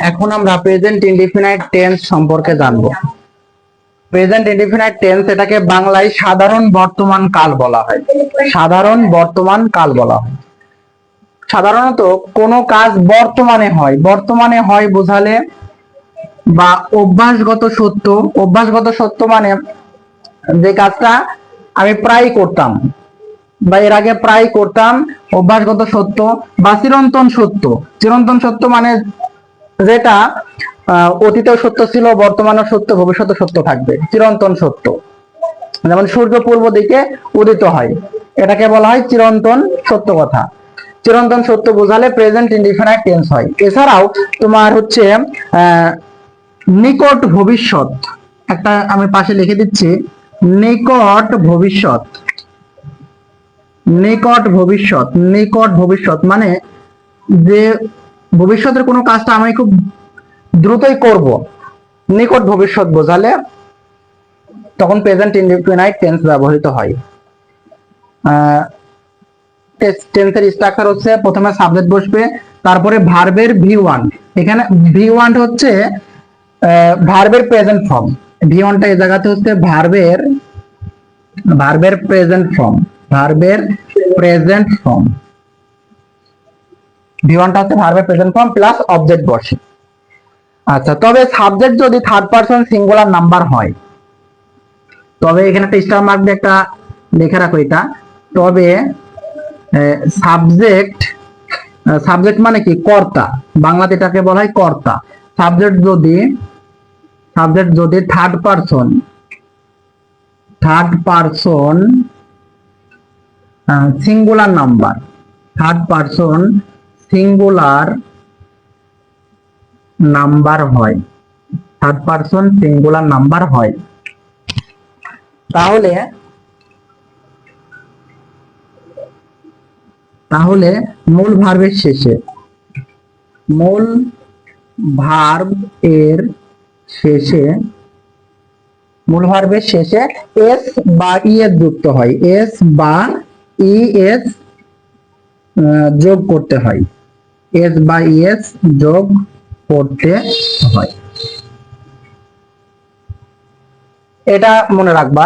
এখন আমরা present indefinite tense সম্পর্কে জানবো। প্রেজেন্ট ইনডিফিনাইট টেন্স এটাকে বাংলায় সাধারণ বর্তমান কাল বলা হয়। সাধারণ বর্তমান কাল বলা হয়। সাধারণত কোনো কাজ বর্তমানে হয় বোঝালে বা অভ্যাসগত সত্য মানে যে কাজটা আমি প্রায় করতাম বা এর আগে প্রায় করতাম, অভ্যাসগত সত্য বা চিরন্তন সত্য মানে যেটা অতীতেও সত্য ছিল, বর্তমানেও সত্য, ভবিষ্যতেও সত্য থাকবে, চিরন্তন সত্য। যেমন সূর্য পূর্ব দিকে উদিত হয়, এটাকে বলা হয় চিরন্তন সত্য কথা। চিরন্তন সত্য বোঝালে প্রেজেন্ট ইনডিফিনাইট টেন্স হয়। এছাড়াও তোমার হচ্ছে নিকট ভবিষ্যৎ, একটা আমি পাশে লিখে দিচ্ছি, নিকট ভবিষ্যৎ মানে যে ভবিষ্যতের কোনো কাজটা আমি খুব দ্রুতই করব, নিকট ভবিষ্যৎ বোঝালে তখন প্রেজেন্ট ইনডিফিনাইট টেন্স ব্যবহৃত হয়। টেন্সের স্ট্রাকচার হচ্ছে প্রথমে সাবজেক্ট বসবে, তারপরে ভার্বের ভি1। এখানে ভি1 হচ্ছে ভার্বের প্রেজেন্ট ফর্ম, ভি1টা এই জায়গাতে হচ্ছে ভার্বের প্রেজেন্ট ফর্ম, ভি1টা হচ্ছে ভার্বের প্রেজেন্ট ফর্ম প্লাস অবজেক্ট বসে। আচ্ছা, তবে সাবজেক্ট যদি থার্ড পারসন সিঙ্গুলার নাম্বার হয়, তবে এখানে একটা স্টার মার্ক দিয়ে একটা লিখে রাখো এটা, তবে সাবজেক্ট মানে কি কর্তা, বাংলাতে এটাকে বলা হয় কর্তা। সাবজেক্ট যদি থার্ড পারসন সিঙ্গুলার নাম্বার হয়, তাহলে মূল ভার্বের শেষে এস বা ইএস যুক্ত হয়, যোগ করতে হয়, এটা মনে রাখবা।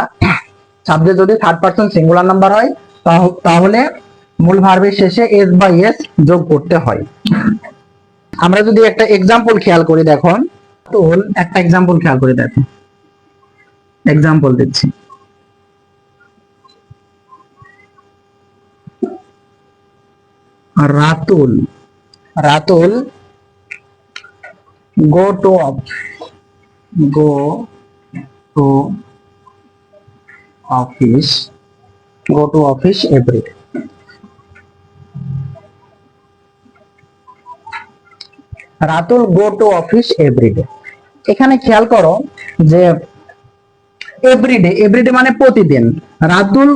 সাবজেক্ট যদি থার্ড পারসন সিঙ্গুলার নাম্বার হয়, তাহলে মূল ভার্বের শেষে এস বা ইএস যোগ করতে হয়। আমরা যদি একটা এক্সাম্পল খেয়াল করি, দেখো একটা এক্সাম্পল খেয়াল করে দেখো, এক্সাম্পল দিচ্ছি। Ratul go to office every day। Ratul go to office every day. এখানে খেয়াল করো যে এভরিডে মানে প্রতিদিন। Ratul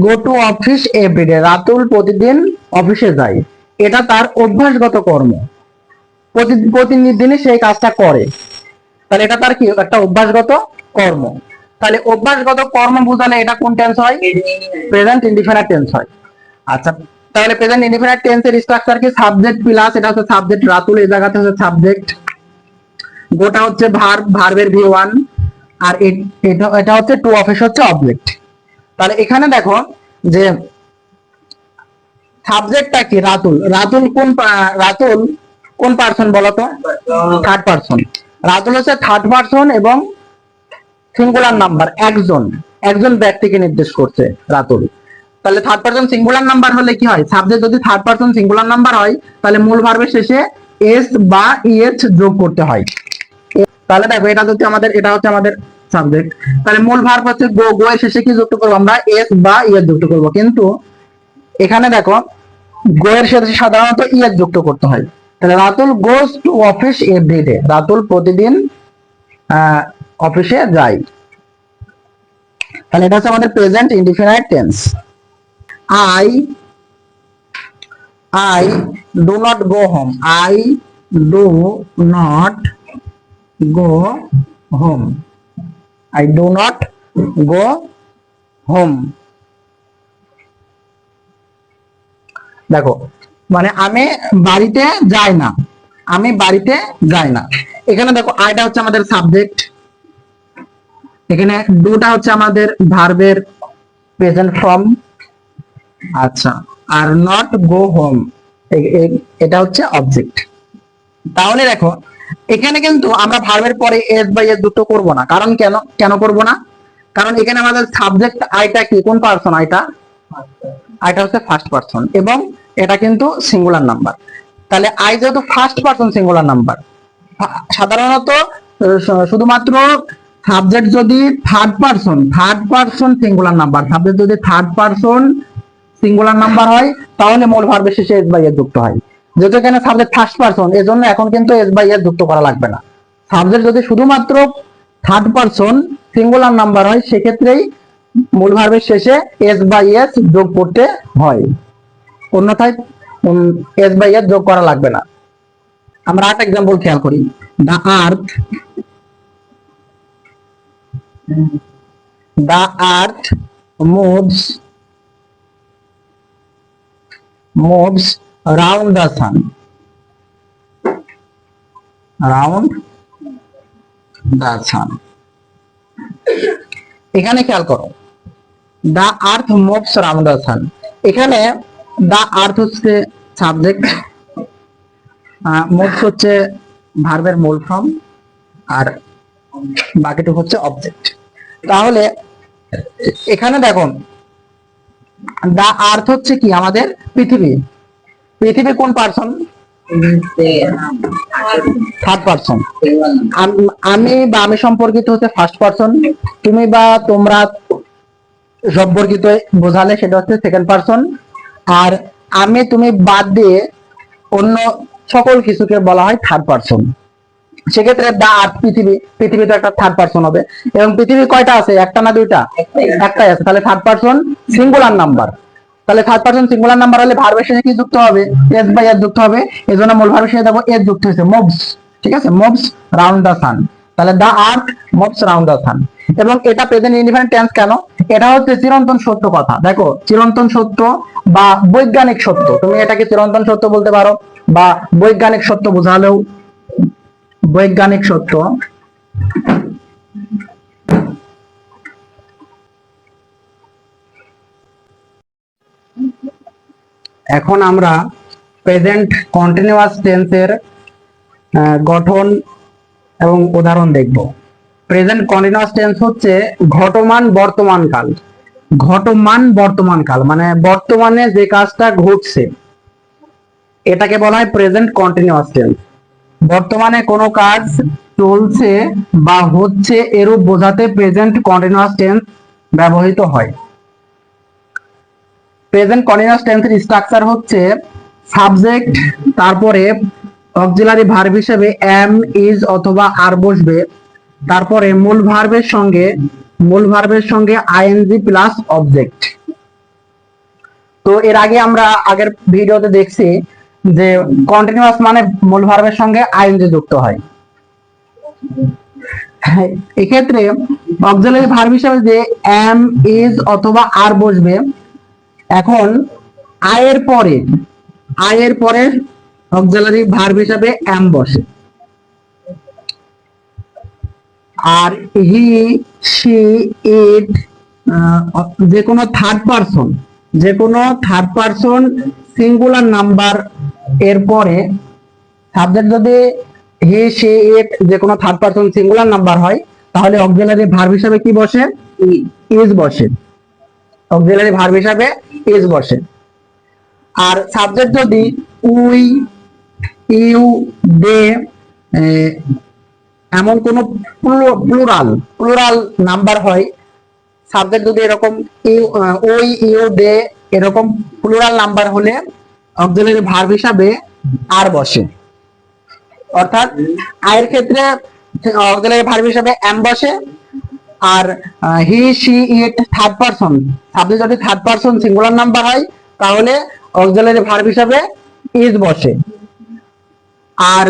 go to office every day, Ratul প্রতিদিন অফিসে যায়, এটা তার অভ্যাসগত কর্ম, প্রতিদিনই সেই কাজটা করে, তাহলে এটা তার কি একটা অভ্যাসগত কর্ম। তাহলে অভ্যাসগত কর্ম বোঝালে এটা কোন টেন্স হয়? প্রেজেন্ট ইনডিফিনিট টেন্স হয়। আচ্ছা, তাহলে প্রেজেন্ট ইনডিফিনিট টেন্সের স্ট্রাকচার কি? সাবজেক্ট প্লাস, এটা হচ্ছে সাবজেক্ট, রাতুল এই জায়গাতে হচ্ছে সাবজেক্ট, গোটা হচ্ছে ভার্বের ভি1, আর এটা হচ্ছে টু অফিস হচ্ছে অবজেক্ট। তাহলে এখানে দেখো যে সাবজেক্টটা কি? রাতুল কোন পারসন বলতো? Third person. রাতুল হচ্ছে থার্ড পারসন এবং সিঙ্গুলার নাম্বার, একজন ব্যক্তিকে নির্দেশ করছে রাতুল। তাহলে থার্ড পারসন সিঙ্গুলার নাম্বার হলে কি হয়? সাবজেক্ট যদি থার্ড পারসন সিঙ্গুলার নাম্বার হয়, তাহলে মূল ভার্বের শেষে এস বা ইএস যোগ করতে হয়। তাহলে দেখো এটা হচ্ছে আমাদের সাবজেক্ট, তাহলে মূল ভার্ব হচ্ছে গো এর শেষে কি যুক্ত করবো? আমরা এস বা ইএস যুক্ত করবো, কিন্তু এখানে দেখো গো এর সাথে সাধারণত ইএস যুক্ত করতে হয়। তাহলে Ratul goes to office every day, Ratul প্রতিদিন অফিসে যায়। তাহলে এটা হচ্ছে আমাদের present indefinite tense. I do not go home, I do not go home, I do not go home। দেখো মানে আমি বাড়িতে যাই না, আমি বাড়িতে যাই না। এখানে দেখো আইটা হচ্ছে আমাদের সাবজেক্ট, এখানে ডুটা হচ্ছে আমাদের ভার্বের প্রেজেন্ট ফর্ম। আচ্ছা, আর নট গো হোম এটা হচ্ছে অবজেক্ট। তাহলে দেখো এখানে কিন্তু আমরা ভার্বের পরে এস বাই এস দুটো করব না। কারণ কেন কেন করব না? কারণ এখানে আমাদের সাবজেক্ট আইটা কি, কোন পারসন আইটা? আইটা হচ্ছে ফার্স্ট পারসন এবং এটা কিন্তু সিঙ্গুলার নাম্বার। তাহলে আই যেহেতু ফার্স্ট পারসন সিঙ্গুলার নাম্বার, সাধারণত শুধুমাত্র সাবজেক্ট যদি third person singular number, subject যদি থার্ড পারসন সিঙ্গুলার নাম্বার হয় তাহলে মূল ভার্বের শেষে এস বাই এস যুক্ত হয়। যেহেতু এখানে সাবজেক্ট ফার্স্ট পারসন, এজন্য এখন কিন্তু এস বাই এস যুক্ত করা লাগবে না। সাবজেক্ট যদি শুধুমাত্র থার্ড পারসন সিঙ্গুলার নাম্বার হয় সেক্ষেত্রেই মূল ভার্বের শেষে এস বাই এস যোগ করতে হয়, অন্যথায় এস বাই এস যোগ করা লাগবে না। আমরা একটা এক্সাম্পল খেয়াল করি। The earth moves round the sun. এখানে খেয়াল করো, the earth moves round the sun. এখানে দ্য আর্থ হচ্ছে সাবজেক্ট, মুভস হচ্ছে ভার্বের মূল ফর্ম, আর বাকিটুকু হচ্ছে অবজেক্ট। তাহলে এখানে দেখো দা আর্থ হচ্ছে কি আমাদের পৃথিবী। পৃথিবী কোন পারসন? Third person. আমি সম্পর্কিত হচ্ছে ফার্স্ট পারসন, তুমি বা তোমরা সম্পর্কিত বোঝালে সেটা হচ্ছে সেকেন্ড পারসন, আর আমি তুমি বাদ দিয়ে অন্য সকল কিছুকে বলা হয় থার্ড পারসন। সেক্ষেত্রে দা আর্থ পৃথিবী তো একটা থার্ড পারসন হবে। এবং পৃথিবী কয়টা আছে? একটা না দুইটা? একটাই আছে। তাহলে থার্ড পারসন সিঙ্গুলার নাম্বার। তাহলে থার্ড পারসন সিঙ্গুলার নাম্বার হলে ভার্বের শেষে কি যুক্ত হবে? এস বাই এস যুক্ত হবে। এজন্য মূল ভার্বের শেষে দেখো এস যুক্ত হয়েছে, মুভস। ঠিক আছে, মুভস রাউন্ড দা সান। তাহলে দা আর্থ মুভস রাউন্ড দা সান। এবং এটা প্রেজেন্ট ইনডিফিনিট টেন্স কেন? এটা হচ্ছে চিরন্তন সত্য কথা। দেখো চিরন্তন সত্য বা বৈজ্ঞানিক সত্য, তুমি এটাকে চিরন্তন সত্য বলতে পারো বা বৈজ্ঞানিক সত্য বোঝালেও বৈজ্ঞানিক সত্য। এখন আমরা প্রেজেন্ট কন্টিনিউয়াস টেন্সের গঠন এবং উদাহরণ দেখব। প্রেজেন্ট কন্টিনিউয়াস টেন্স হচ্ছে ঘটমান বর্তমান কাল। ঘটমান বর্তমান কাল মানে বর্তমানে যে কাজটা ঘটছে এটাকে বলা হয় প্রেজেন্ট কন্টিনিউয়াস টেন্স। বর্তমানে কোনো কাজ চলছে বা হচ্ছে এরূপ বোঝাতে প্রেজেন্ট কন্টিনিউয়াস টেন্স ব্যবহৃত হয়। প্রেজেন্ট কন্টিনিউয়াস টেন্সের স্ট্রাকচার হচ্ছে সাবজেক্ট, তারপরে অক্সিলারি ভার্ব হিসেবে এম, ইজ অথবা আর বসবে, তারপরে মূল ভার্বের সঙ্গে আইএনজি প্লাস অবজেক্ট। তো এর আগে আমরা আগের ভিডিওতে দেখছি যে কন্টিনিউয়াস মানে মূল ভার্বের সঙ্গে আইএনজি যুক্ত হয়। এক্ষেত্রে অক্সিলারি ভার্ব হিসেবে যে এম, ইজ অথবা আর বসবে, এখন আয়ের পরে অক্সিলারি ভার্ব হিসেবে এম বসে। আর হি, শি, ইট যে কোনো থার্ড পারসন সিঙ্গুলার নাম্বার এর পরে সাবজেক্ট যদি হি, শি, ইট যে কোনো থার্ড পারসন সিঙ্গুলার নাম্বার হয় তাহলে অক্সিলারি ভার্ব হিসেবে কি বসে? ইজ বসে। অক্সিলারি ভার্ব হিসেবে ইজ বসে। আর সাবজেক্ট যদি উই, ইউ, দে এমন কোন প্লুরাল নাম্বার হয়, সাবজেক্ট যদি এরকম ওই, ইউ, দে এরকম প্লুরাল নাম্বার হলে অক্সিলারি ভার্ব হিসাবে আর বসে। অর্থাৎ আয়ের ক্ষেত্রে অক্সিলারি ভার্ব হিসাবে এম বসে, আর he, she, it third person, subject যদি থার্ড পারসন সিঙ্গুলার নাম্বার হয় তাহলে অক্সিলারি ভার্ব হিসাবে ইজ বসে। আর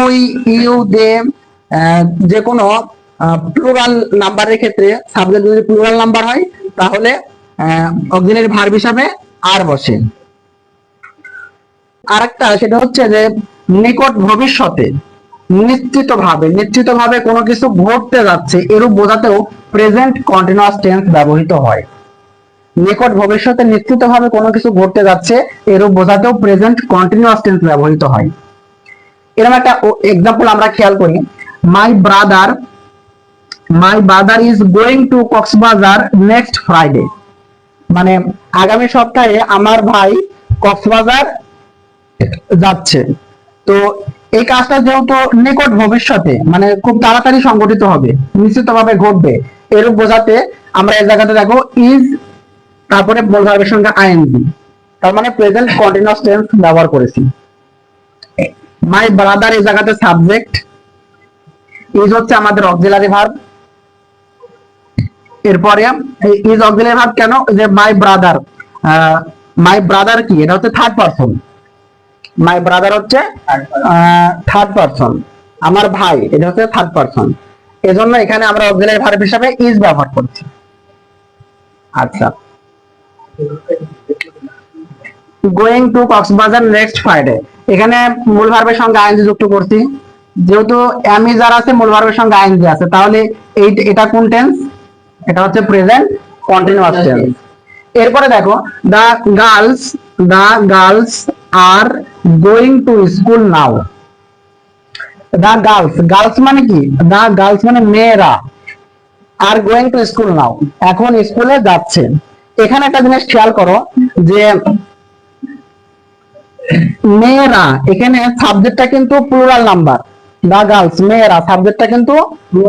উই, ইউ, দে যে কোনো প্লুরাল নাম্বারের ক্ষেত্রে সাবজেক্ট যদি প্লুরাল নাম্বার হয় তাহলে অক্সিলারি ভার্ব হিসাবে আর বসে। আরেকটা সেটা হচ্ছে যে নিকট ভবিষ্যতে নিশ্চিতভাবে কোনো কিছু ঘটতে যাচ্ছে এরূপ বোঝাতেও প্রেজেন্ট কন্টিনিউয়াস টেন্স ব্যবহৃত হয়। নিকট ভবিষ্যতে নিশ্চিতভাবে কোনো কিছু ঘটতে যাচ্ছে এরূপ বোঝাতেও প্রেজেন্ট কন্টিনিউয়াস টেন্স ব্যবহৃত হয়। এরকম একটা এক্সাম্পল আমরা খেয়াল করি, my brother is going to Cox's Bazar next Friday. মানে আগামী সপ্তাহে আমার ভাই কক্সবাজার যাচ্ছে। তো এই কাজটা যেহেতু নিকট ভবিষ্যতে মানে খুব তাড়াতাড়ি সংঘটিত হবে, নিশ্চিতভাবে ঘটবে, এরূপ বোঝাতে আমরা এই জায়গাতে দেখো ইজ তারপরে মূল ভার্বের সঙ্গে আইএনজি, তার মানে প্রেজেন্ট কন্টিনিউয়াস টেন্স ব্যবহার করেছি। মাই ব্রাদার এই জায়গাতে সাবজেক্ট, ইজ হচ্ছে আমাদের অক্সিলারি ভার্ব। এরপরে ইজ অক্সিলারি ভার্ব কেন, যে মাই ব্রাদার কি, এটা হচ্ছে থার্ড পারসন। মাই ব্রাদার হচ্ছে থার্ড পারসন, আমার ভাই, এটা হচ্ছে থার্ড পারসন। এজন্য এখানে আমরা অক্সিলারি ভার্ব হিসাবে ইজ ব্যবহার করছি। আচ্ছা, going to Cox's Bazar next Friday, এখানে মূল ভার্বের সঙ্গে আইএনজি যুক্ত করছি। যেহেতু এম ইজ আর আছে, মূল ভার্বের সঙ্গে আইএনজি আছে, তাহলে এটা কোন টেন্স, এটা হচ্ছে প্রেজেন্ট কন্টিনিউয়াস টেন্স। এরপরে দেখো the girls are going to school now. The girls মানে কি, দা গার্লস মানে মেয়েরা, are going to school now এখন স্কুলে যাচ্ছে। এখানে একটা জিনিস খেয়াল করো যে মেয়েরা, এখানে সাবজেক্টটা কিন্তু প্লুরাল নাম্বার। দা গার্লস মেয়েরা, সাবজেক্টটা কিন্তু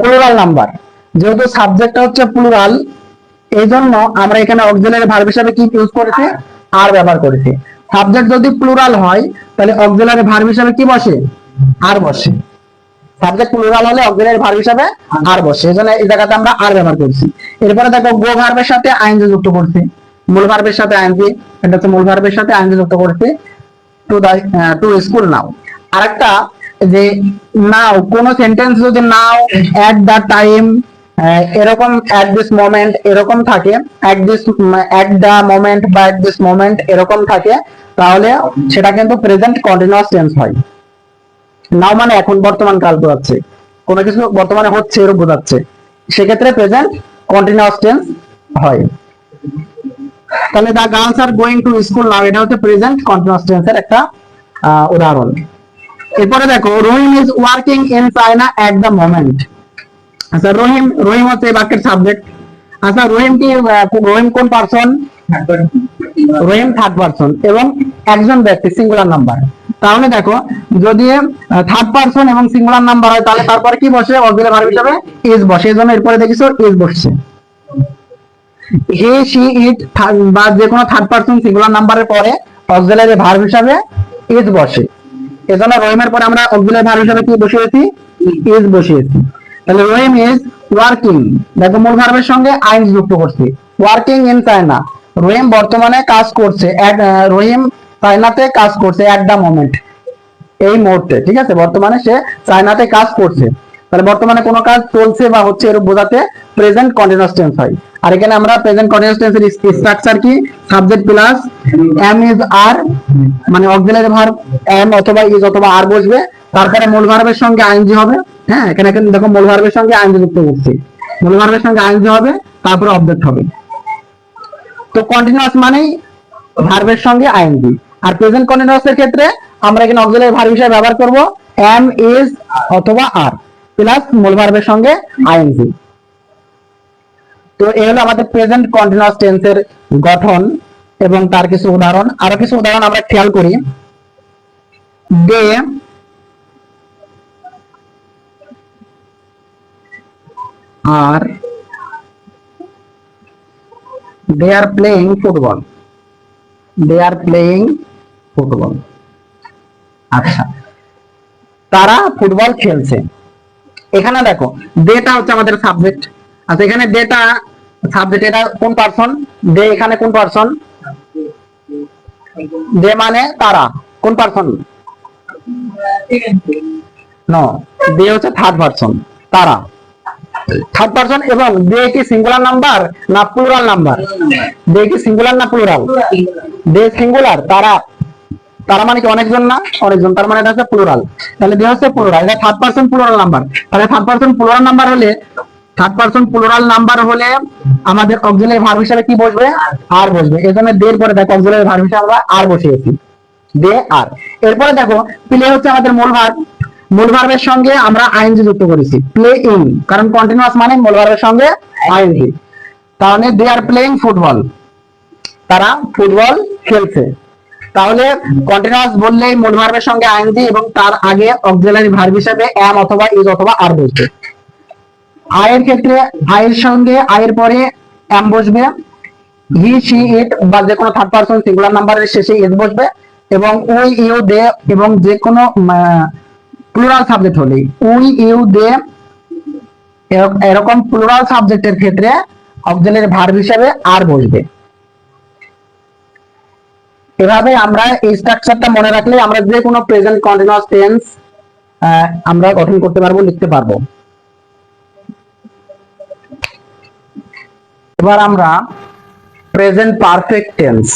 প্লুরাল নাম্বার। যেহেতু সাবজেক্টটা হচ্ছে প্লুরাল, এই জন্য আমরা এখানে অক্সিলারি ভার্ব হিসেবে কি ইউজ করেছি, আর ব্যবহার করেছি। সাবজেক্ট যদি প্লুরাল হয় তাহলে অক্সিলারি ভার্ব হিসেবে কি বসে, আর বসে। সাবজেক্ট প্লুরাল হলে অক্সিলারি ভার্ব হিসেবে আর বসে, এজন্য এই জায়গাতে আমরা আর ব্যবহার করছি। এরপরে দেখো গো ভার্বের সাথে আইএনজি যুক্ত করছি, মূল ভার্বের সাথে আইএনজি, এটা হচ্ছে মূল ভার্বের সাথে আইএনজি যুক্ত করছি টু স্কুল নাও। আরেকটা যে নাও, কোন সেন্টেন্স যদি নাও, এট দা টাইম, এরকম এট দিস মোমেন্ট এরকম থাকে, এট দা মোমেন্ট বা এট দিস মোমেন্ট এরকম থাকে, তাহলে সেটা কিন্তু প্রেজেন্ট কন্টিনিউয়াস টেন্স হয়। নাও মানে এখন বর্তমান কাল বোঝাচ্ছে, কোনো কিছু বর্তমানে হচ্ছে এরকম বোঝাচ্ছে, সেক্ষেত্রে প্রেজেন্ট কন্টিনিউয়াস টেন্স হয়। তাহলে the girls are going to school now, এটা হচ্ছে প্রেজেন্ট কন্টিনিউয়াস টেন্সের একটা উদাহরণ। এরপরে দেখো Rahim is working in China at the moment. আচ্ছা, রহিম হচ্ছে এই বাক্যের সাবজেক্ট। আচ্ছা, রহিম কোন পারসন, রহিম থার্ড পারসন এবং একজন ব্যক্তি সিঙ্গুলার নাম্বার। তাহলে দেখো যদি থার্ড পারসন এবং সিঙ্গুলার নাম্বার হয় তাহলে তারপরে কি বসে, অক্সিলারি ভার্ব হিসেবে ইজ বসে। এজন্য এরপরে দেখিছো ইজ বসছে। হি শি ইট বা যে কোনো থার্ড পারসন সিঙ্গুলার নাম্বারের পরে অক্সিলারি ভার্ব হিসেবে ইজ বসে। এজন্য রহিমের পরে আমরা অক্সিলারি ভার্ব হিসেবে কি বসিয়েছি, ইজ বসিয়েছি। তাহলে রহিম ইজ ওয়ার্কিং, দেখো মূল ভার্বের সঙ্গে আইএনজি যুক্ত করছি, ওয়ার্কিং ইন চায়না, রহিম বর্তমানে কাজ করছে, রহিম চায়নাতে কাজ করছে এট দা মোমেন্ট, এই মুহূর্তে, ঠিক আছে, বর্তমানে সে চায়নাতে কাজ করছে। তাহলে বর্তমানে কোনো কাজ চলছে বা হচ্ছে এরূপ বোঝাতে প্রেজেন্ট কন্টিনিউয়াস টেন্স হয়। আর এখানে আমরা প্রেজেন্ট কন্টিনিউয়াস টেন্সের স্ট্রাকচার কি, সাবজেক্ট প্লাস এম ইজ আর, মানে অক্সিলারি ভার্ব এম অথবা ইজ অথবা আর বসবে, তারপরে মূল ভার্বের সঙ্গে আইএনজি হবে। হ্যাঁ, এখানে দেখো মূল ভার্বের সঙ্গে আইএনজি যুক্ত করছি, মূল ভার্বের সঙ্গে আইএনজি হবে, তারপরে অবজেক্ট হবে। তো কন্টিনিউয়াস মানেই ভার্বের সঙ্গে আইএনজি। আর প্রেজেন্ট কন্টিনিউয়াস এর ক্ষেত্রে আমরা এখানে অক্সিলারি ভার্ব হিসেবে ব্যবহার করব এম ইজ অথবা আর প্লাস মূল ভার্বের সঙ্গে আইএনজি। তো এই হলো আমাদের প্রেজেন্ট কন্টিনিউয়াস টেন্সের গঠন এবং তার কিছু উদাহরণ। আরো কিছু উদাহরণ আমরা খেয়াল করি। They are playing football, they are playing football. আচ্ছা, তারা ফুটবল খেলছে। এখানে দেখো ডেটা হচ্ছে আমাদের সাবজেক্ট। আচ্ছা, এখানে ডেটা সাবজেক্ট, এটা কোন পারসন, দে এখানে কোন পারসন, দে মানে তারা, কোন পারসন, নো, দে হচ্ছে থার্ড পারসন, তারা থার্ড পারসন। এবং দে কি সিঙ্গুলার নাম্বার না প্লুরাল নাম্বার, দে কি সিঙ্গুলার না প্লুরাল, দে সিঙ্গুলার, তারা তার মানে কি অনেকজন না, অনেকজন, তার মানে এটা হচ্ছে প্লুরাল। তাহলে দেওয়া হচ্ছে প্লুরাল, এটা থার্ড পারসন প্লুরাল নাম্বার। তাহলে থার্ড পারসন প্লুরাল নাম্বার হলে, আমাদের অক্সিলারি ভার্ব হিসেবে কি বসবে? আর বসবে। এজন্য দের পরে দেখো অক্সিলারি ভার্ব হিসেবে আমরা আর বসিয়েছি, দে আর। এরপরে দেখো প্লে হচ্ছে আমাদের মূল ভার্ব, মূল ভার্বের সঙ্গে আমরা আইএনজি যুক্ত করেছি, প্লে ইং, কারণ কন্টিনিউয়াস মানে মূল ভার্বের সঙ্গে আইএনজি। তাহলে দে আর প্লেইং ফুটবল, তারা ফুটবল খেলছে। তাহলে কন্টিনিউয়াস বললেই মূল ভার্বের সঙ্গে আইএনজি এবং তার আগে অক্সিলারি ভার্ব হিসেবে এম অথবা ইজ অথবা আর বসবে। আয়ের ক্ষেত্রে আয়ের সঙ্গে আয়ের পরে এম বসবে, হি শি ইট বা যে কোনো থার্ড পারসন সিঙ্গুলার নাম্বারের শেষে ইজ বসবে, এবং উই ইউ দে এবং যে কোনো প্লুরাল সাবজেক্ট হলে উই ইউ দে এরকম প্লুরাল সাবজেক্টের ক্ষেত্রে অক্সিলারি ভার্ব হিসেবে আর বসবে। এভাবে আমরা এই স্ট্রাকচারটা মনে রাখলে আমরা যে কোনো প্রেজেন্ট কন্টিনিউয়াস টেন্স আমরা গঠন করতে পারবো, লিখতে পারবো। এবার আমরা প্রেজেন্ট পারফেক্ট টেন্স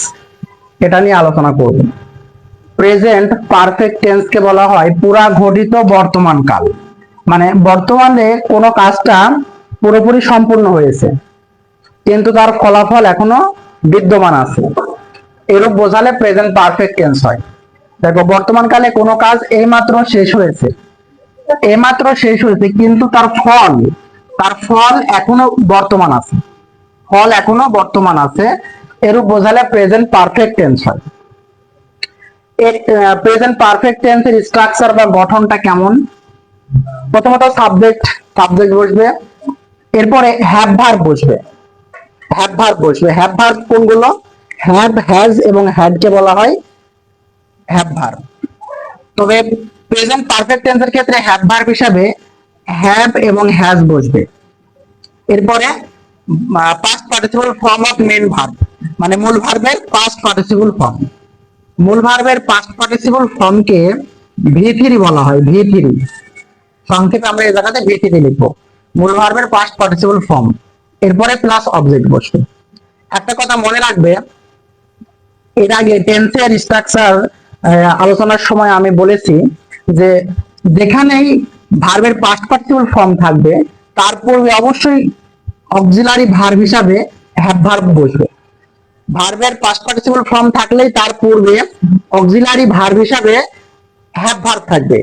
এটা নিয়ে আলোচনা করব। প্রেজেন্ট পারফেক্ট টেন্স কে বলা হয় পুরা ঘটিত বর্তমান কাল, মানে বর্তমানে কোনো কাজটা পুরোপুরি সম্পূর্ণ হয়েছে কিন্তু তার ফলাফল এখনো বিদ্যমান আছে, এরূপ বোঝালে প্রেজেন্ট পারফেক্ট টেন্স হয়। দেখো বর্তমান কালে কোনো কাজ এইমাত্র শেষ হয়েছে, কিন্তু তার ফল এখনো বর্তমান আছে, এরূপ বোঝালে প্রেজেন্ট পারফেক্ট টেন্স হয়। এর প্রেজেন্ট পারফেক্ট টেন্সের স্ট্রাকচার বা গঠনটা কেমন? প্রথমত সাবজেক্ট বসবে, এরপরে হ্যাভ ভার্ব বসবে। হ্যাভ ভার্ব কোনগুলো? হ্যাভ, হ্যাজ এবং হ্যাড কে বলা হয় হ্যাভ ভার্ব। তবে প্রেজেন্ট পারফেক্ট টেন্সের ক্ষেত্রে হ্যাভ ভার্ব হিসাবে হ্যাভ এবং হ্যাজ বসবে। এরপরে past participle form of main verb, মানে মূল ভার্বের পাস্ট পার্টিসিপল ফর্ম। মূল ভার্বের পাস্ট পার্টিসিপল ফর্মকে V3 বলা হয়, V3। সংক্ষেপে আমরা এই জায়গাতে V3 লিখবো, মূল ভার্বের পাস্ট পার্টিসিপল ফর্ম। এরপরে প্লাস অবজেক্ট বসবে। একটা কথা মনে রাখবে, এর আগে টেন্সের স্ট্রাকচার আলোচনার সময় আমি বলেছি যে যেখানেই ভার্বের পাস্ট পার্টিসিপল ফর্ম থাকবে তার পূর্বে অবশ্যই অক্সিলারি ভার্ব হিসাবে হ্যাভ ভার্ব বসবে। ভার্বের পাস্ট পার্টিসিপল ফর্ম থাকলেই তার পূর্বে অক্সিলারি ভার্ব হিসাবে হ্যাভ ভার্ব থাকবে।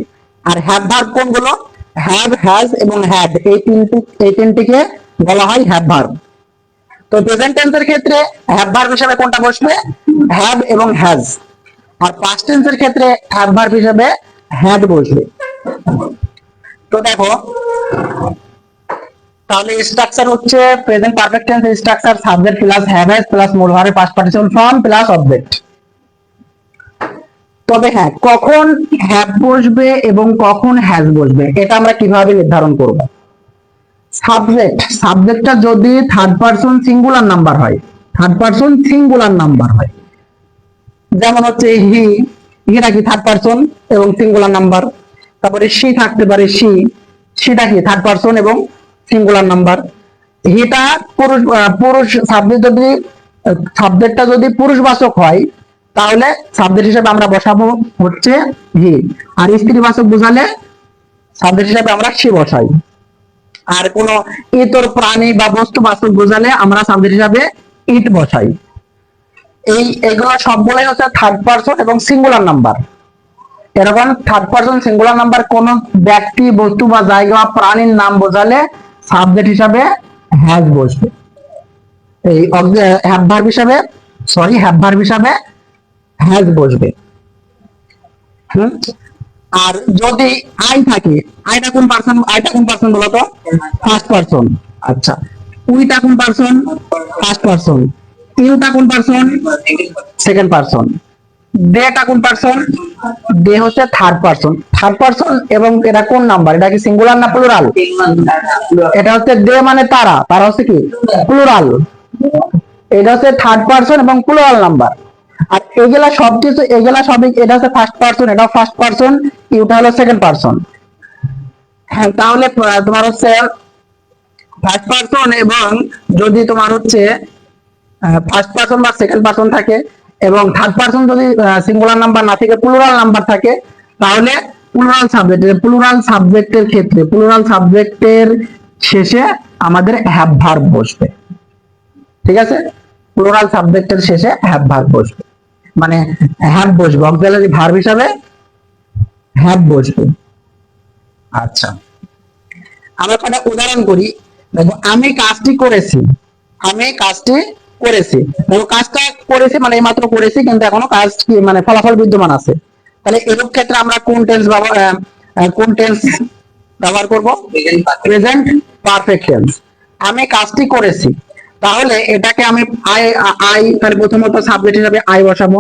আর হ্যাভ ভার্ব কোনগুলো? হ্যাভ, হ্যাজ এবং হ্যাড, এই তিনটিকে বলা হয় হ্যাভ ভার্ব। তো প্রেজেন্ট টেন্সের ক্ষেত্রে হ্যাভ ভার্ব হিসাবে কোনটা বসবে? হ্যাভ এবং হ্যাজ। আর পাস্ট টেন্সের ক্ষেত্রে হ্যাভ ভার্ব হিসাবে হ্যাড বসবে। তো দেখো তাহলে স্ট্রাকচার হচ্ছে present perfect tense structure subject plus have has plus মূল ভার্বের past participle form plus object. তবে হ্যাঁ, কখন হ্যাভ বসবে এবং কখন হ্যাজ বসবে এটা আমরা কিভাবে নির্ধারণ করব? সাবজেক্টটা যদি থার্ড পারসন সিঙ্গুলার নাম্বার হয়, যেমন হচ্ছে হিটা কি থার্ড পারসন এবং সিঙ্গুলার নাম্বার। তারপরে সি থাকতে পারে, সিটা কি থার্ড পারসন এবং সিঙ্গুলার নাম্বার। হিটা পুরুষ সাবজেক্টটা যদি পুরুষবাচক হয় তাহলে সাবজেক্ট হিসেবে আমরা বসাবো হচ্ছে হি, আর স্ত্রীবাচক বোঝালে সাবজেক্ট হিসেবে আমরা সি বসাই। আর কোন ইতর প্রাণী বা বস্তুবাচক বোঝালে আমরা সাবজেক্ট হিসাবে ইট বসাই। এইগুলো সবগুলোই হচ্ছে থার্ড পারসন এবং সিঙ্গুলার নাম্বার। এরকম থার্ড পারসন সিঙ্গুলার নাম্বার কোন ব্যক্তি, বস্তু বা জায়গা বা প্রাণীর নাম বোঝালে সাবজেক্ট হিসাবে হ্যাজ বসবে, এই হ্যাভ ভার্ব হিসাবে হ্যাজ বসবে। আর যদি আই থাকে, আইটা কোন পারসন বলতো? First person. আচ্ছা, উইটা কোন পারসন? First person. ইউটা কোন পারসন? Second person. দেটা কোন পারসন? দে হচ্ছে থার্ড পারসন এবং এটা কোন নাম্বার? এটা কি সিঙ্গুলার না প্লুরাল? এটা হচ্ছে দে মানে তারা হচ্ছে কি প্লুরাল। এটা হচ্ছে থার্ড পারসন এবং প্লুরাল নাম্বার। আর এগুলা সবই এটা হচ্ছে ফার্স্ট পারসন, এটা ফার্স্ট পারসন, ইউটা হলো সেকেন্ড পারসন। হ্যাঁ, তাহলে তোমার হচ্ছে ফার্স্ট পারসন এবং যদি তোমার হচ্ছে ফার্স্ট পারসন বা সেকেন্ড পারসন থাকে এবং থার্ড পারসন যদি সিঙ্গুলার নাম্বার না থেকে প্লুরাল নাম্বার থাকে, তাহলে প্লুরাল সাবজেক্টের ক্ষেত্রে প্লুরাল সাবজেক্টের শেষে আমাদের হ্যাভ ভার্ব বসবে। ঠিক আছে, প্লুরাল সাবজেক্টের শেষে হ্যাভ ভার্ব বসবে, মানে হ্যাভ বসবে, অক্সিলারি ভার্ব হিসাবে হ্যাভ বসবে। আচ্ছা, আমরা একটা উদাহরণ করি। দেখো, আমি কাজটি করেছি, আমি কাজটি করেছি। দেখো, কাজটা করেছি মানে এইমাত্র করেছি, কিন্তু এখনো কাজ কি মানে ফলাফল বিদ্যমান আছে। তাহলে এরূপ ক্ষেত্রে আমরা কোন টেন্স ব্যবহার করব? Present perfect tense. আমি কাজটি করেছি, তাহলে এটাকে আমি আই তাহলে প্রথমত সাবজেক্ট হিসেবে আই বসাবো,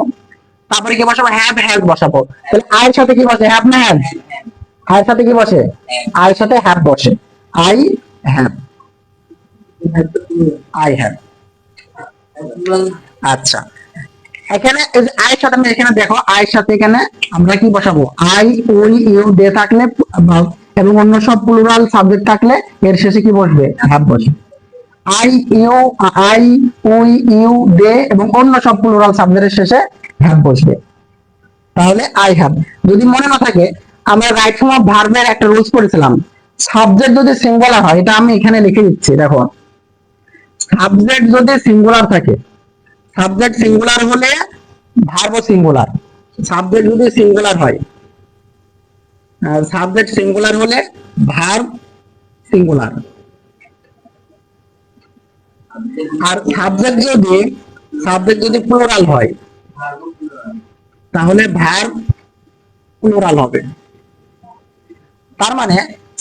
তারপরে কি বসাবো? হ্যাভ বসাবো। তাহলে আই এর সাথে কি বসে? হ্যাভ না হ্যাভ? আই এর সাথে কি বসে? আই এর সাথে হ্যাভ বসে। I have, I have. আচ্ছা, এখানে আয়ের সাথে আমি এখানে দেখো, আয়ের সাথে এখানে আমরা কি বসাবো? আই, উই, ইউ, দে থাকলে এবং অন্য সব প্লুরাল সাবজেক্ট থাকলে এর শেষে কি বসবে? হ্যাভ বসবে। আই, উই, ইউ, দে এবং অন্য সব প্লুরাল সাবজেক্টের শেষে হ্যাভ বসবে। তাহলে আই হ্যাভ। যদি মনে না থাকে, আমরা রাইট ফর্ম অফ ভার্বের একটা রুলস পড়েছিলাম, সাবজেক্ট যদি সিঙ্গুলার হয়, এটা আমি এখানে লিখে দিচ্ছি। দেখো, সাবজেক্ট যদি সিঙ্গুলার থাকে, সাবজেক্ট সিঙ্গুলার হলে ভার্বও সিঙ্গুলার। সাবজেক্ট যদি সিঙ্গুলার হয়, সাবজেক্ট সিঙ্গুলার হলে ভার্ব সিঙ্গুলার। আর সাবজেক্ট যদি প্লুরাল হয়, তাহলে ভার্ব প্লুরাল হবে। তার মানে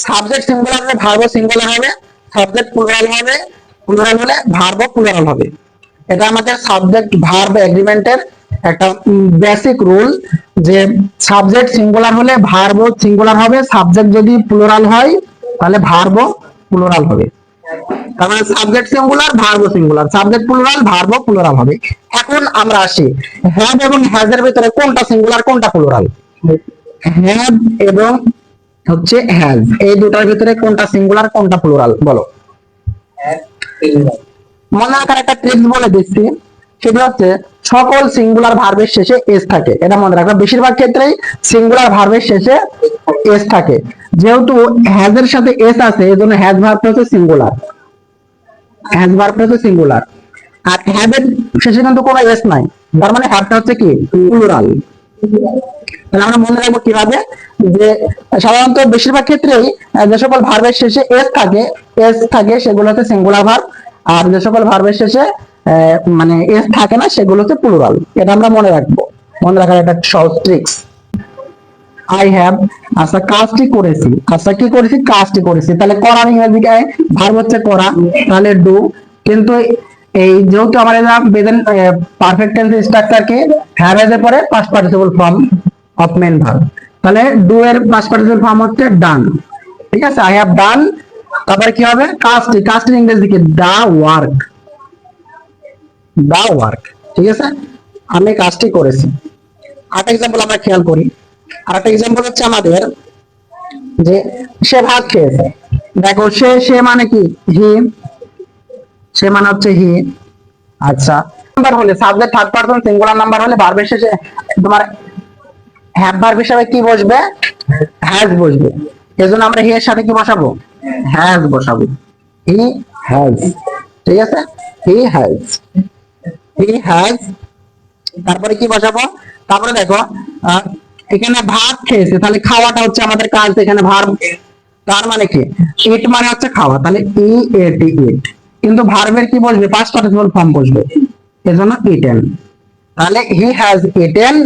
সাবজেক্ট সিঙ্গুলার হলে ভার্বও সিঙ্গুলার হবে, সাবজেক্ট প্লুরাল হলে ভার্বও প্লুরাল হবে। এটা আমাদের সাবজেক্ট ভার্ব এগ্রিমেন্টের একটা বেসিক রুল, যে সাবজেক্ট সিঙ্গুলার হলে ভার্বও সিঙ্গুলার হবে, সাবজেক্ট যদি প্লুরাল হয় তাহলে ভার্বও প্লুরাল হবে। তার মানে সাবজেক্ট সিঙ্গুলার, ভার্বও সিঙ্গুলার, সাবজেক্ট প্লুরাল, ভার্বও প্লুরাল হবে। এখন আমরা আসি, হ্যাভ এবং হ্যাজ এর ভিতরে কোনটা সিঙ্গুলার কোনটা প্লুরাল? হ্যাভ এবং হচ্ছে হ্যাজ, এই দুটার ভিতরে কোনটা সিঙ্গুলার কোনটা প্লুরাল বলো? মনে রাখার একটা ট্রিক্স বলে দিচ্ছি, সেটা হচ্ছে সকল সিঙ্গুলার ভার্বের শেষে এস থাকে। এটা মনে রাখবা, বেশিরভাগ ক্ষেত্রেই সিঙ্গুলার ভার্বের শেষে এস থাকে। যেহেতু হ্যাজ এর সাথে এস আছে, এজন্য হ্যাজ ভার্বটা হচ্ছে সিঙ্গুলার, হ্যাজ ভার্বটা হচ্ছে সিঙ্গুলার। আর হ্যাভ এর শেষে কিন্তু কোনো এস নাই, তার মানে হ্যাভটা হচ্ছে কি? প্লুরাল। তাহলে আমরা মনে রাখবো কিভাবে, যে সাধারণত বেশিরভাগ ক্ষেত্রেই যে সকল ভার্বের শেষে এস থাকে সেগুলো হচ্ছে সিঙ্গুলার ভার্ব, আর যে সকল ভার্বের শেষে মানে এস থাকে না সেগুলো হচ্ছে প্লুরাল। এটা আমরা মনে রাখবো, মনে রাখার একটা সহজ ট্রিক্স। আই হ্যাভ, আচ্ছা কাজটি করেছি, আচ্ছা কি করেছি? কাজটি করেছি। তাহলে করার ইংরেজি ভার্ব হচ্ছে করা, তাহলে ডু। কিন্তু এই যেহেতু আমার প্রেজেন্ট পারফেক্ট টেন্স স্ট্রাকচার কি, হ্যাভ এর পরে past participle form of main verb, তাহলে ডু এর পাস্ট পার্টিসিপল ফর্ম হচ্ছে ডান। ঠিক আছে, আই হ্যাভ ডান। তারপরে কি হবে? কাজটির ইংরেজি কি? The work, the work. ঠিক আছে, আমি কাজটি করেছি। আরেকটা এক্সাম্পল আমরা খেয়াল করি। আরেকটা এক্সাম্পল হচ্ছে আমাদের, যে সে ভাত খেয়েছে। দেখো, সে মানে কি? হি, সে মানে হচ্ছে হি। আচ্ছা, নাম্বার হলে subject third person singular number হলে ভার্বের শেষে তোমার হ্যাভ ভার্ব হিসেবে কি বসবে? হ্যাজ বসবে। এজন্য আমরা হি এর সাথে কি বসাবো? হ্যাজ বসাবো। He has. ঠিক আছে, হি হ্যাজ, হি হ্যাজ। তারপরে কি বসাবো? তারপরে দেখো, এখানে ভাত খেয়েছে, তাহলে খাওয়াটা হচ্ছে আমাদের কাজ, এখানে ভার্ব। তার মানে কি? ইট মানে হচ্ছে খাওয়া, তাহলে ই এ টি ইট। কিন্তু ভার্বের কি বসবে? পাস্ট পার্টিসিপল ফর্ম বসবে, এজন্য ইটেন। তাহলে হি হ্যাজ ইটেন।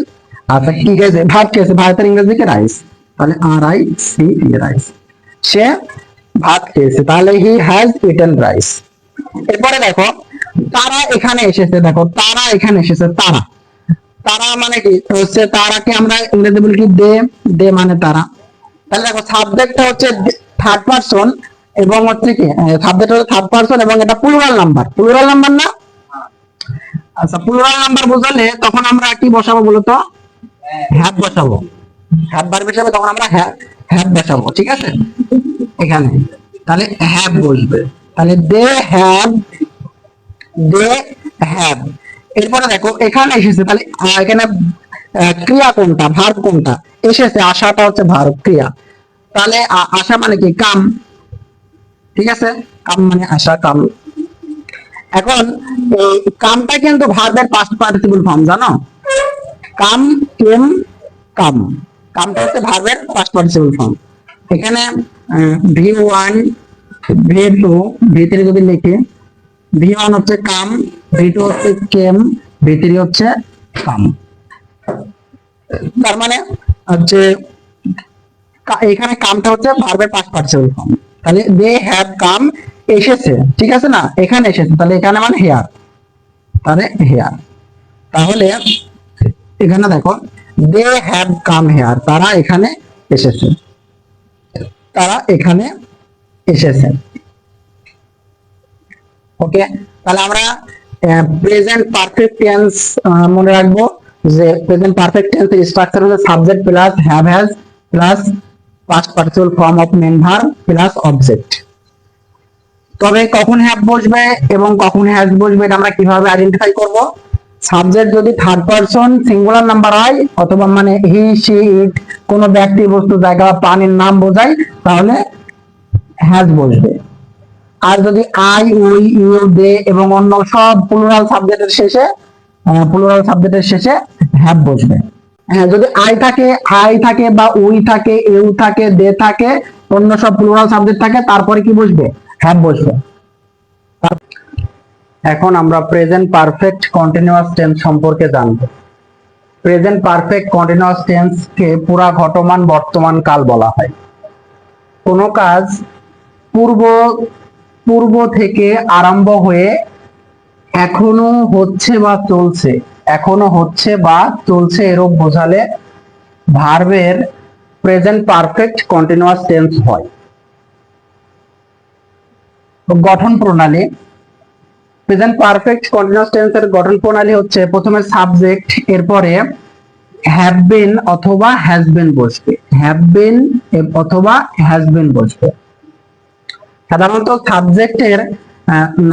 আচ্ছা, কি খেয়েছে? ভাত খেয়েছে, ভাতের ইংরেজি কি? রাইস, তাহলে আর আই সি ই রাইস। সে ভাত খেয়েছে, তাহলে হি হ্যাজ ইটেন রাইস। এরপরে দেখো, তারা এখানে এসেছে। দেখো, তারা এখানে এসেছে, তারা, তারা মানে কি? হচ্ছে তারাকে আমরা ইংরেজি বলি কি? দে, দে মানে তারা। তাহলে দেখো, সাবজেক্টটা হচ্ছে থার্ড পারসন এবং হচ্ছে কি সাবজেক্ট হচ্ছে থার্ড পারসন এবং এটা প্লুরাল নাম্বার, প্লুরাল নাম্বার না? আচ্ছা, প্লুরাল নাম্বার বোঝালে তখন আমরা কি বসাবো বলতো? হ্যাভ বসাবো। হ্যাভ ভার্ব হিসেবে তখন আমরা হ্যাভ বসাবো। ঠিক আছে, এখানে তাহলে হ্যাভ বসবে। তাহলে দে হ্যাভ, দে হ্যাভ। এরপরে দেখো এখানে এসেছে, তাহলে এখানে ক্রিয়া কোনটা, ভার্ব কোনটা এসেছে, আশাটা হচ্ছে ভার্ব ক্রিয়া, তাহলে আশা মানে কি কাম, ঠিক আছে, কাম মানে আশা, কাম। এখন এই কামটা কিন্তু ভার্বের পাস্ট পার্টিসিপল ফর্ম, জানো, কাম, কেম, কাম, কামটা হচ্ছে ভার্বের পাস্ট পার্টিসিপল ফর্ম। এখানে ভি1, ভি2, ভি3 যদি লিখি, ভি1 হচ্ছে কাম, ভি2 হচ্ছে কেম, ভি3 হচ্ছে কাম। তার মানে হচ্ছে এখানে কামটা হচ্ছে ভার্বের পাস্ট পার্টিসিপল ফর্ম, তাহলে দে হ্যাভ কাম এসেছে, ঠিক আছে না, এখানে এসেছে, তাহলে এখানে মানে হেয়ার, তাহলে হেয়ার। তাহলে এখানে দেখো দে হ্যাভ কাম হেয়ার, তারা এখানে এসেছে, তারা এখানে এসেছে। ওকে, তাহলে আমরা প্রেজেন্ট পারফেক্ট টেন্স মনে রাখবো, যে প্রেজেন্ট পারফেক্ট টেন্স এর স্ট্রাকচার হচ্ছে subject plus have has plus past participle form of main verb plus object. তবে কখন হ্যাভ বসবে এবং কখন হ্যাজ বসবে এটা আমরা কিভাবে আইডেন্টিফাই করব? সাবজেক্ট যদি থার্ড পারসন সিঙ্গুলার নাম্বার হয়, অথবা মানে হি সি ইট কোন ব্যক্তি বস্তু জায়গা প্রাণীর নাম বোঝায়, তাহলে হ্যাজ বসবে। আর যদি আই, উই, ইউ, দে এবং অন্য সব প্লুরাল সাবজেক্টের শেষে হ্যাভ বসবে। হ্যাঁ, যদি আই থাকে বা উই থাকে, ইউ থাকে, দে থাকে, অন্য সব প্লুরাল সাবজেক্ট থাকে, তারপরে কি বসবে? হ্যাভ বসবে। এখন আমরা প্রেজেন্ট পারফেক্ট কন্টিনিউয়াস টেন্স সম্পর্কে জানব। প্রেজেন্ট পারফেক্ট কন্টিনিউয়াস টেন্স কে পুরা ঘটমান বর্তমান কাল বলা হয়। কোনো কাজ পূর্ব থেকে আরম্ভ হয়ে এখনো হচ্ছে বা চলছে এরূপ বোঝালে ভার্বের প্রেজেন্ট পারফেক্ট কন্টিনিউয়াস টেন্স হয়। গঠন প্রণালী, প্রেজেন্ট পারফেক্ট কন্টিনিউয়াস টেন্সের গঠন প্রণালী হচ্ছে প্রথমে সাবজেক্ট, এরপরে হ্যাভ বিন অথবা হ্যাজ বিন বসবে, হ্যাভ বিন অথবা হ্যাজ বিন বসবে। সাধারণত সাবজেক্টের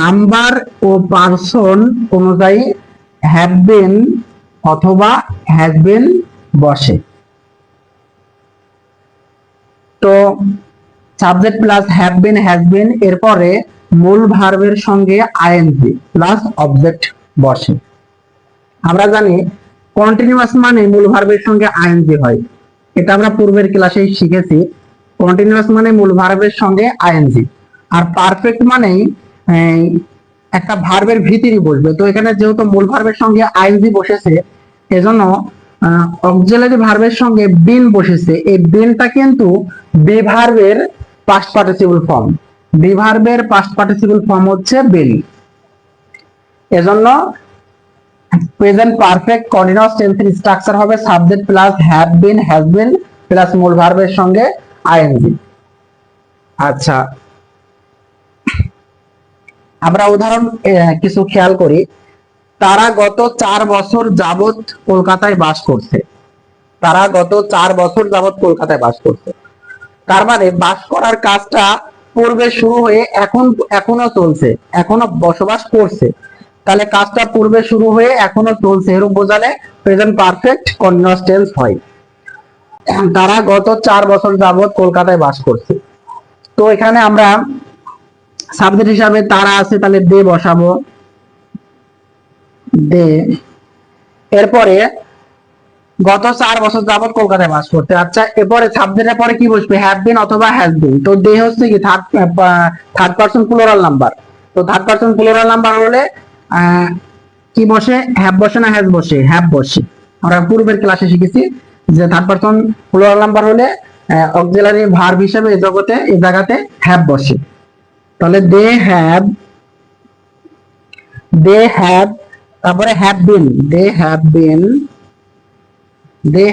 নাম্বার ও পার্সন অনুযায়ী হ্যাভ বিন অথবা হ্যাজ বিন বসে। তো subject plus have been has been, এরপরে মূল ভার্বের সঙ্গে আইএনজি প্লাস অবজেক্ট বসে। আমরা জানি কন্টিনিউয়াস মানে মূল ভার্বের সঙ্গে আইএনজি হয়, এটা আমরা পূর্বের ক্লাসেই শিখেছি। কন্টিনিউয়াস মানে মূল ভার্বের সঙ্গে আইএনজি, আর পারফেক্ট মানেই একটা ভার্বের ভিতরই বসবে। তো এখানে যেহেতু মূল ভার্বের সঙ্গে আইএনজি বসেছে, এজন্য অক্সিলারি ভার্বের সঙ্গে বিন বসেছে। এই বিনটা কিন্তু বি ভার্বের পাস্ট পার্টিসিপল ফর্ম, বি ভার্বের পাস্ট পার্টিসিপল ফর্ম হচ্ছে বিন। এজন্য প্রেজেন্ট পারফেক্ট কন্টিনিউয়াস টেন্সের স্ট্রাকচার হবে subject plus have been has been plus মূল ভার্বের সঙ্গে আইএনজি। আচ্ছা, আমরা উদাহরণ কিছু খেয়াল করি। তারা গত 4 বছর যাবত কলকাতায় বাস করছে, তারা গত 4 বছর যাবত কলকাতায় বাস করছে। তার মানে বাস করার কাজটা পূর্বে শুরু হয়ে এখনো চলছে, এখনো বসবাস করছে, তাহলে কাজটা পূর্বে শুরু হয়ে এখনো চলছে, এরূপ বোঝালে প্রেজেন্ট পারফেক্ট কন্টিনিউয়াস টেন্স হয়। তারা গত 4 বছর যাবত কলকাতায় বাস করছে। তো এখানে আমরা সাবজেক্ট হিসাবে তারা আছে, তাহলে দে বসাবো, দে। এরপরে গত 4 বছর যাবত কলকাতায় বাস করতে। আচ্ছা, এরপরে সাবজেক্টের পরে কি বসবে? হ্যাভ বিন অথবা হ্যাজ বিন। তো দে হচ্ছে কি থার্ড পারসন প্লুরাল নাম্বার, তো থার্ড পারসন প্লুরাল নাম্বার হলে কি বসে? হ্যাভ বসে না হ্যাজ বসে? হ্যাভ বসে। আমরা পূর্বের ক্লাসে শিখেছি যে থার্ড পারসন প্লুরাল নাম্বার হলে অক্সিলারি ভার্ব হিসেবে এই জায়গাতে হ্যাভ বসে। তাহলে দে হ্যাভ, তারপরে have been, they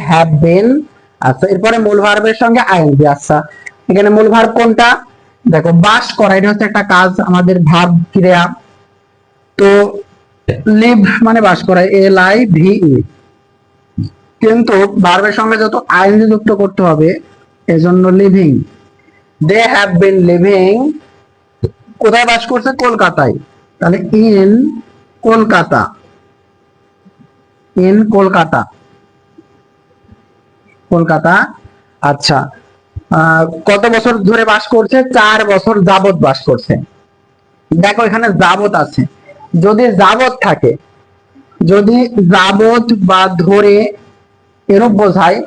have been. আচ্ছা, এরপরে মূল ভার্বের সঙ্গে আইএনজি। আচ্ছা, এখানে মূল ভার্ব কোনটা? দেখো, বাস করা, এটা হচ্ছে একটা কাজ, আমাদের ভার্ব ক্রিয়া। তো লিভ মানে বাস করা, LIVE, কিন্তু ভার্বের সঙ্গে যত আইএনজি যুক্ত করতে হবে, এজন্য living. They have been living, কোথায় বাস করছে? কলকাতায়, তাহলে ইন কলকাতা। ইন কলকাতা, কলকাতা। আচ্ছা, কত বছর ধরে বাস করছে? 4 বছর যাবত বাস করছে। দেখো এখানে যাবত আছে, যদি যাবত থাকে, যদি যাবত বা ধরে এরূপ বোঝায়,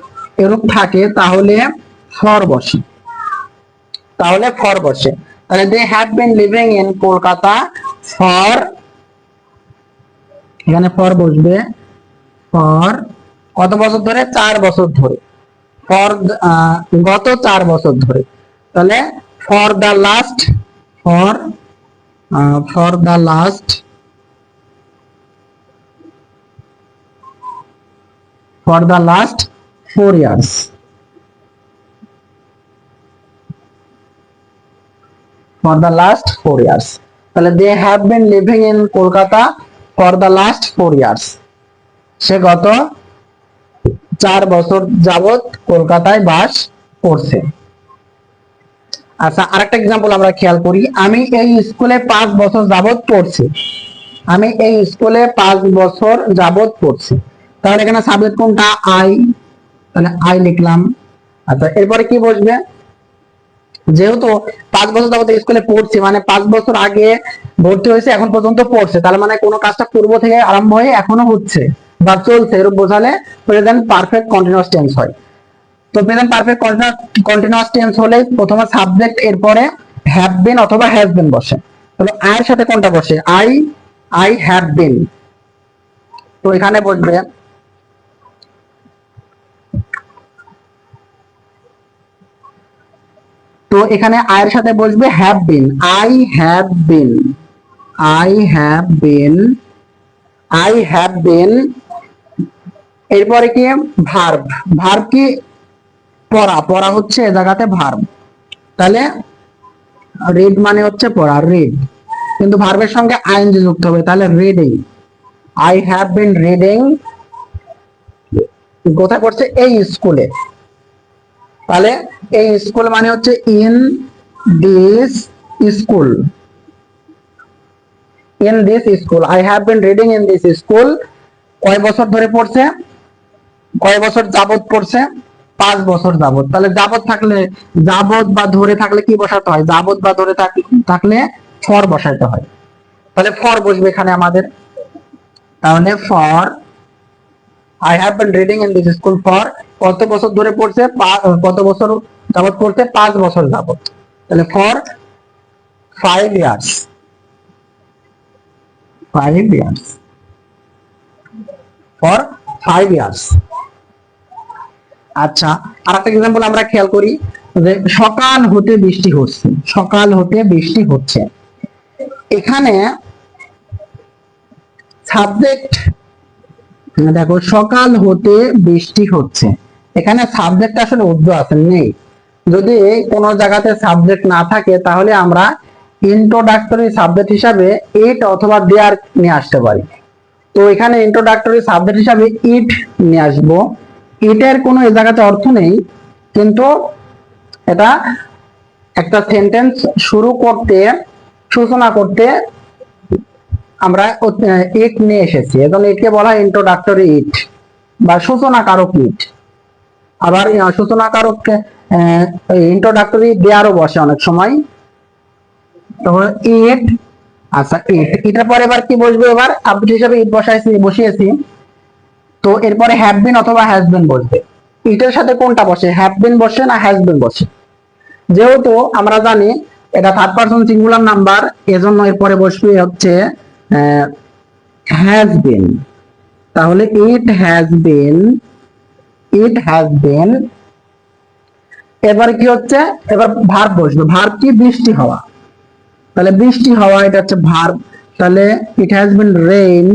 এরূপ থাকে, তাহলে ফর বসে, তাহলে ফর বসে। তাহলে they have been living in Kolkata for, এখানে ফর বসবে, ফর কত বছর ধরে? 4 বছর ধরে, ফর গত 4 বছর ধরে। তাহলে for the last, for for the last, for the last 4 years, for the last 4 years। তাহলে they have been living in Kolkata for the last 4 years, সে গত 4 বছর যাবত কলকাতায় বাস করছে। আচ্ছা, আরেকটা এক্সাম্পল আমরা খেয়াল করি, আমি এই স্কুলে 5 বছর যাবত পড়ছি, আমি এই স্কুলে 5 বছর যাবত পড়ছি। তাহলে এখানে সাবজেক্ট কোনটা? আই, তাহলে আই লিখলাম। আচ্ছা, এরপরে কি বসবে? যেহেতু 5 বছর যাবত স্কুলে পড়ছি, মানে 5 বছর আগে ভর্তি হয়েছে, এখন পর্যন্ত পড়ছে, তার মানে কোনো কাজটা পূর্ব থেকে আরম্ভ হয়ে এখনো হচ্ছে বা চলছে, এরূপ বোঝালে প্রেজেন্ট পারফেক্ট কন্টিনিউয়াস টেন্স হয়। তো প্রেজেন্ট পারফেক্ট কন্টিনিউয়াস টেন্স হলে প্রথমে সাবজেক্ট, এরপরে হ্যাভ বিন অথবা হ্যাজ বিন বসে। তাহলে আই এর সাথে কোনটা বসে? I, I have been. তো এখানে বসবে, তো এখানে আই এর সাথে বসবে have been, I have been, I have been, I have been. এরপরে কি? ভার্ব, ভার্ব কি? পড়া, পড়া হচ্ছে এ জায়গাতে ভার্ব। তাহলে রিড মানে হচ্ছে পড়া, রিড, কিন্তু ভার্বের সঙ্গে আইএনজি যুক্ত হবে, তাহলে reading, I have been reading. কোথায় পড়ছে? এই স্কুলে। তাহলে এই স্কুল মানে হচ্ছে in this school, in this school, I have been reading in this school. কয় বছর ধরে পড়ছে? কয় বছর যাবত পড়ছে? 5 বছর যাবত। তাহলে যাবত থাকলে, যাবত বা ধরে থাকলে কি বসাতে হয়? যাবত বা ধরে থাকলে ফর বসাতে হয়। তাহলে ফর বসবে এখানে আমাদের। তাহলে for I have been reading in this school for, কত বছর ধরে পড়ছে? কত বছর যাবত পড়ছে? 5 বছর যাবত। তাহলে for 5 years, 5 years, for 5 years। আচ্ছা, আর একটা এক্সাম্পল আমরা খেয়াল করি, যে সকাল হতে বৃষ্টি হচ্ছে, সকাল হতে বৃষ্টি হচ্ছে। এখানে সাবজেক্ট, দেখো সকাল হতে বৃষ্টি হচ্ছে, এখানে সাবজেক্ট আসলে উর্দু আছে নেই। যদি কোনো জায়গাতে সাবজেক্ট না থাকে, তাহলে আমরা ইন্ট্রোডাক্টরি সাবজেক্ট হিসাবে ইট অথবা দেয়ার নিয়ে আসতে পারি। তো এখানে ইন্ট্রোডাক্টরি সাবজেক্ট হিসাবে ইট নিয়ে আসবো। ইটের কোনো এই জায়গাতে অর্থ নেই, কিন্তু এটা একটা সেন্টেন্স শুরু করতে, সূচনা করতে আমরা ইট নিয়ে এসেছি, এজন্য ইটকে বলা হয় ইন্ট্রোডাক্টরি ইট বা সূচনাকারক ইট। আবার সূচনাকারক ইন্ট্রোডাক্টরি দেয়ারও বসে অনেক সময়। তো ইট, আচ্ছা ইট, এটার পরে এবার কি বসবে? এবার সাবজেক্ট হিসেবে ইট বসিয়েছি। তো এরপরে হ্যাভ বিন অথবা হ্যাজ বিন বসবে। ইটের সাথে কোনটা বসে? হ্যাভ বিন বসে না হ্যাজ বিন বসে? যেহেতু আমরা জানি এটা থার্ড পারসন সিঙ্গুলার নাম্বার, এজন্য এরপরে বসবে হচ্ছে হ্যাজ বিন। তাহলে it has been, it has been. এবার কি হচ্ছে? এবার ভার্ব বসবে। ভার্ব কি? বৃষ্টি হওয়া। তাহলে বৃষ্টি হওয়া, এটা হচ্ছে ভার্ব। তাহলে it has been rain,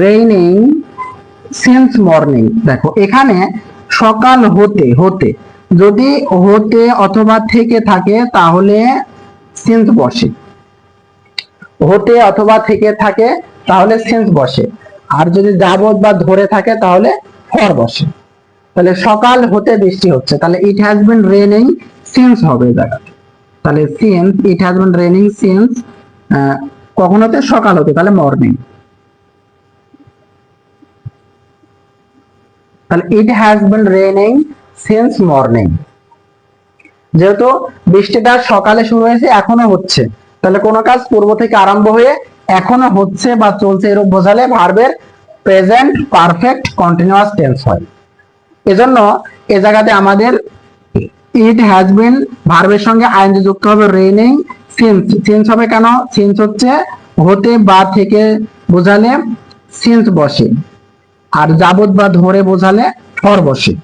raining since morning. দেখো এখানে সকাল হতে, হতে যদি হতে অথবা থেকে থাকে, তাহলে সিন্স বসে। হতে অথবা থেকে থাকে, তাহলে সিন্স বসে। আর যদি যাবত বা ধরে থাকে, তাহলে ফর বসে। তাহলে সকাল হতে বৃষ্টি হচ্ছে, তাহলে it has been raining since হবে জায়গাতে। তাহলে since, it has been raining since কখন হতে? সকাল হতে, তাহলে মর্নিং। তাহলে it has been raining since morning, যেহেতু বৃষ্টিটা সকালে শুরু হয়েছে এখনো হচ্ছে, তাহলে কোন কাজ পূর্ব থেকে আরম্ভ হয়ে এখনো হচ্ছে বা চলছে এরূপ বোঝালে ভার্বের প্রেজেন্ট পারফেক্ট কন্টিনিউয়াস টেন্স হয়। এজন্য এই জায়গাতে আমাদের ইট হ্যাজ বিন ভার্বের সঙ্গে আইএনজি যুক্ত হবে, রেইনিং সিন্স, সিন্স হবে কেন, সিন্স হচ্ছে হতে বা থেকে বোঝালে সিন্স বসে, আর যাবত বা ধরে বোঝালে ফর বসে।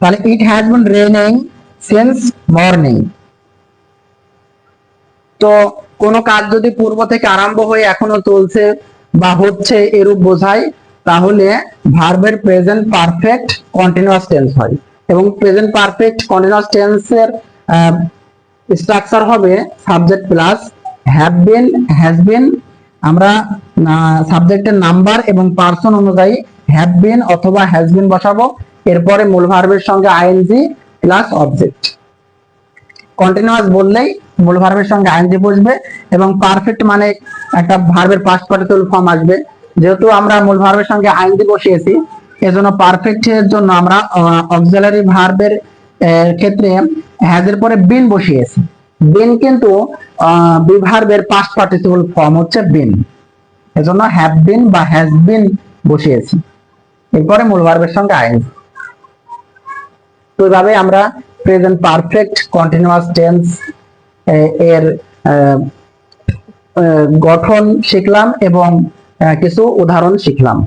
তাহলে it has been raining since morning. তো কোন কাজ যদি পূর্ব থেকে আরম্ভ হয়ে এখনো চলছে বা হচ্ছে এরূপ বোঝায়, তাহলে ভার্বের প্রেজেন্ট পারফেক্ট কন্টিনিউয়াস টেন্স হয়। এবং প্রেজেন্ট পারফেক্ট কন্টিনিউয়াস টেন্সের স্ট্রাকচার হবে subject plus have been, has been. আমরা সাবজেক্টের নাম্বার এবং পার্সন অনুযায়ী হ্যাভ বিন অথবা হ্যাজ বিন বসাবো, এরপরে মূল ভার্বের সঙ্গে আইএনজি প্লাস অবজেক্ট। কন্টিনিউয়াস বললেই মূল ভার্বের সঙ্গে আইএনজি বসবে, এবং পারফেক্ট মানে একটা ভার্বের পাস্ট পার্টিসিপল ফর্ম আসবে। যেহেতু আমরা মূল ভার্বের সঙ্গে আইএনজি বসিয়েছি, এজন্য পারফেক্ট এর জন্য আমরা অক্সিলারি ভার্বের ক্ষেত্রে হ্যাজ এর পরে বিন বসিয়েছি। বিন কিন্তু বি ভার্বের পাস্ট পার্টিসিপল ফর্ম হচ্ছে বিন, এজন্য হ্যাভ বিন বা হ্যাজ বিন বসিয়েছি, এরপরে মূল ভার্বের সঙ্গে আইএনজি। তো এইভাবে আমরা প্রেজেন্ট পারফেক্ট কন্টিনিউয়াস টেন্স এর গঠন শিখলাম এবং কিছু উদাহরণ শিখলাম।